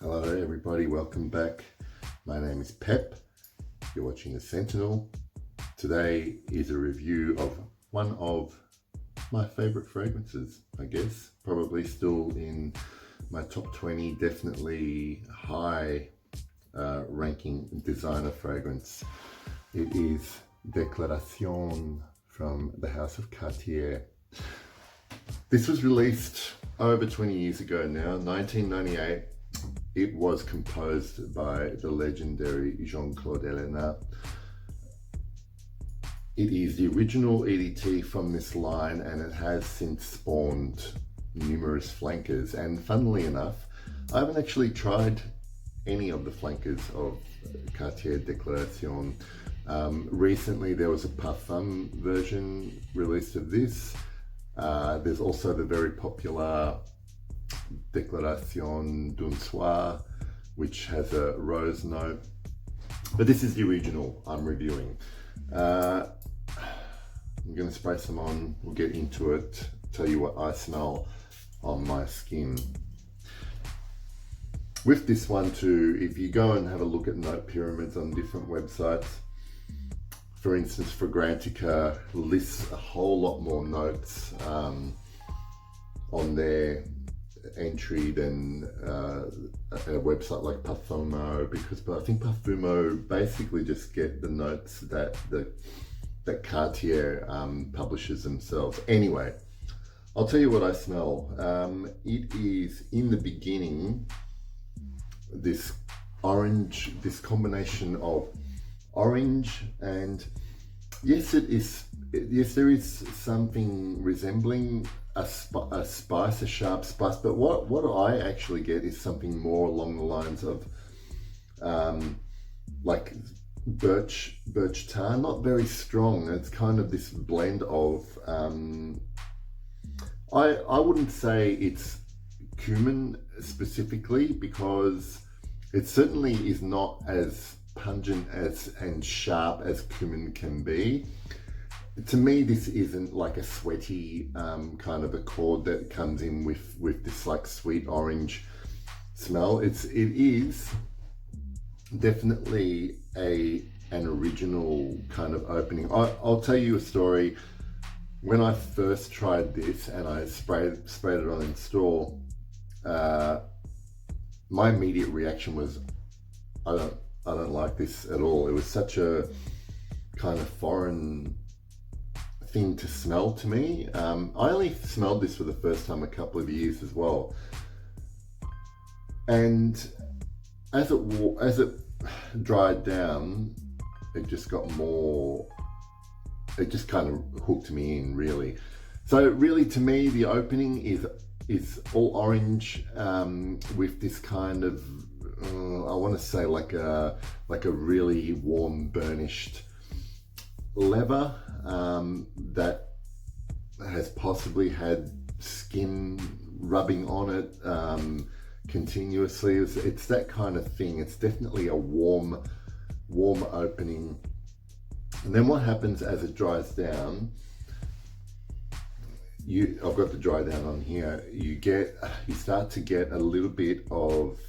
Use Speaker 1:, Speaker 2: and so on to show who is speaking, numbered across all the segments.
Speaker 1: Hello everybody, welcome back. My name is Pep. You're watching The Sentinel. Today is a review of one of my favorite fragrances, I guess. Probably still in my top 20, definitely high ranking designer fragrance. It is Declaration from the House of Cartier. This was released over 20 years ago now, 1998. It was composed by the legendary Jean-Claude Ellena. It is the original EDT from this line, and it has since spawned numerous flankers. And funnily enough, I haven't actually tried any of the flankers of Cartier Declaration. Recently there was a Parfum version released of this. There's also the very popular Declaration d'un Soir, which has a rose note, but this is the original I'm reviewing. I'm going to spray some on, we'll get into it, tell you what I smell on my skin. With this one too, if you go and have a look at note pyramids on different websites, for instance Fragrantica lists a whole lot more notes on their entry than a website like Parfumo, because I think Parfumo basically just get the notes that that Cartier publishes themselves. Anyway, I'll tell you what I smell. It is, in the beginning, this orange, this combination of orange and yes, it is. Yes, there is something resembling a spice, a sharp spice, but what I actually get is something more along the lines of like birch tar, not very strong. It's kind of this blend of I wouldn't say it's cumin specifically, because it certainly is not as pungent as and sharp as cumin can be. To me, this isn't like a sweaty kind of accord that comes in with this like sweet orange smell. It is definitely an original kind of opening. I'll tell you a story. When I first tried this and I sprayed it on in store, my immediate reaction was, I don't like this at all. It was such a kind of foreign thing to smell to me. I only smelled this for the first time a couple of years as well, and as it dried down, it just got more. It just kind of hooked me in, really. So really, to me, the opening is all orange with this kind of I want to say like a really warm burnished leather that has possibly had skin rubbing on it continuously. It's that kind of thing. It's definitely a warm opening. And then what happens as it dries down, I've got the dry down on here, you start to get a little bit of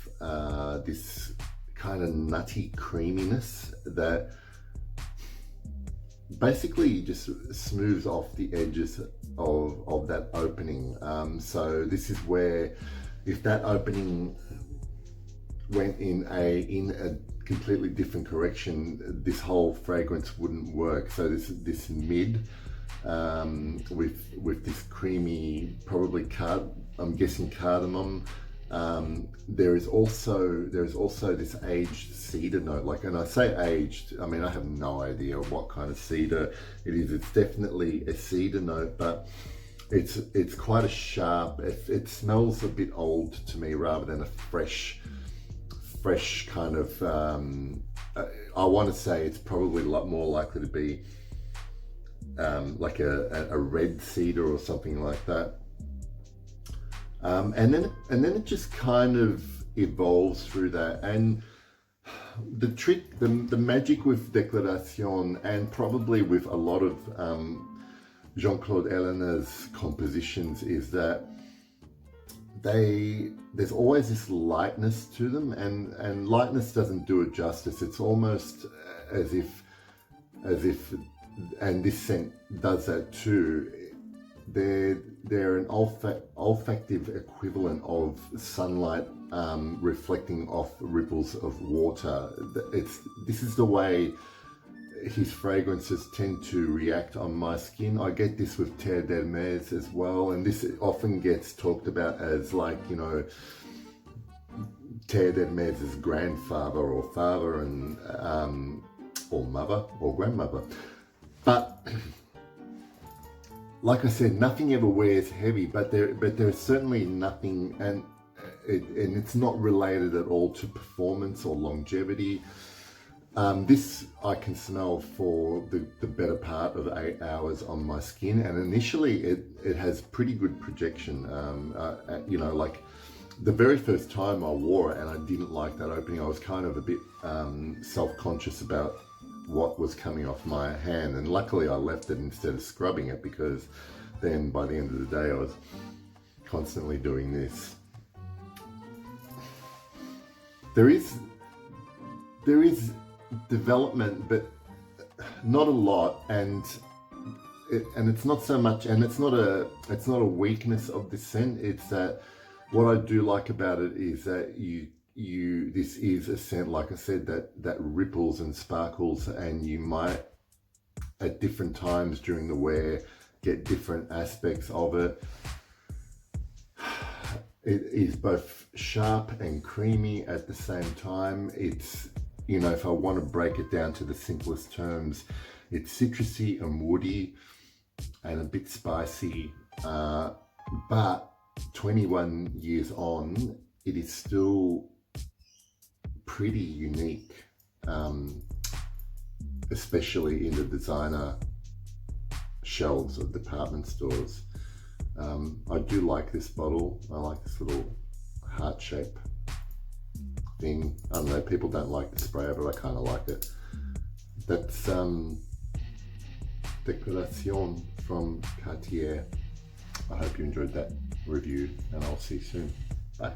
Speaker 1: this kind of nutty creaminess that basically just smooths off the edges of that opening. So this is where, if that opening went in a completely different correction, this whole fragrance wouldn't work. So this mid with this creamy, probably I'm guessing cardamom. There is also this aged cedar note. Like, and I say aged, I mean I have no idea what kind of cedar it is. It's definitely a cedar note, but it's quite a sharp. It smells a bit old to me rather than a fresh kind of. I want to say it's probably a lot more likely to be like a red cedar or something like that. And then it just kind of evolves through that. And the trick, the magic with Declaration, and probably with a lot of Jean-Claude Ellena's compositions, is that there's always this lightness to them, and lightness doesn't do it justice. It's almost as if, and this scent does that too. They're an olfactive equivalent of sunlight reflecting off ripples of water. This is the way his fragrances tend to react on my skin. I get this with Terre d'Hermès as well, and this often gets talked about as like, you know, Terre d'Hermès' grandfather or father, and or mother or grandmother. But like I said, nothing ever wears heavy, but there's certainly nothing, and it's not related at all to performance or longevity. This I can smell for the better part of 8 hours on my skin, and initially it has pretty good projection. You know, like the very first time I wore it and I didn't like that opening, I was kind of a bit self-conscious about what was coming off my hand, and luckily I left it instead of scrubbing it, because then by the end of the day I was constantly doing this. There is development, but not a lot, and it's not so much, and it's not a weakness of the scent. It's that what I do like about it is that this is a scent, like I said, that ripples and sparkles, and you might at different times during the wear get different aspects of it. It is both sharp and creamy at the same time. It's, you know, if I want to break it down to the simplest terms, it's citrusy and woody and a bit spicy, but 21 years on, it is still pretty unique, especially in the designer shelves of department stores. I do like this bottle. I like this little heart shape thing. I don't know, people don't like the sprayer, but I kind of like it. That's Decoration from Cartier. I hope you enjoyed that review, and I'll see you soon. Bye.